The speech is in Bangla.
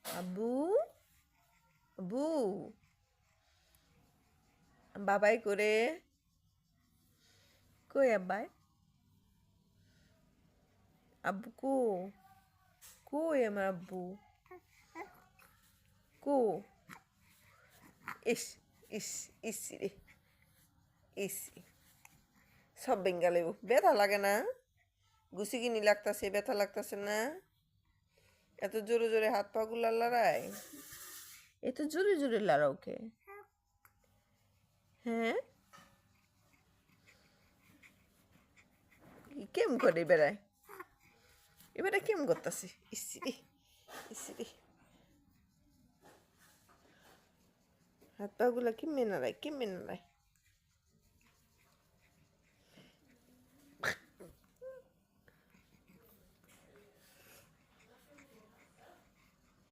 আব্বু আব্বু বাবাই করে কই আব্বাই আব্বু কই আমার আব্বু কো ইস ইস ইস রে ইস সব বেঙ্গালে ব্যথা লাগে না গুছি কিনি লাগতাছে ব্যথা লাগতাছে না এত জোরে জোরে হাত পা গুলা লড়াই এত জোরে জোরে লড়াও কে হ্যাঁ কেম করে বেড়ায় এবারে কেম করতেছে ইসিরে ইসিরে হাত পা গুলা কেমনে নাড়ায়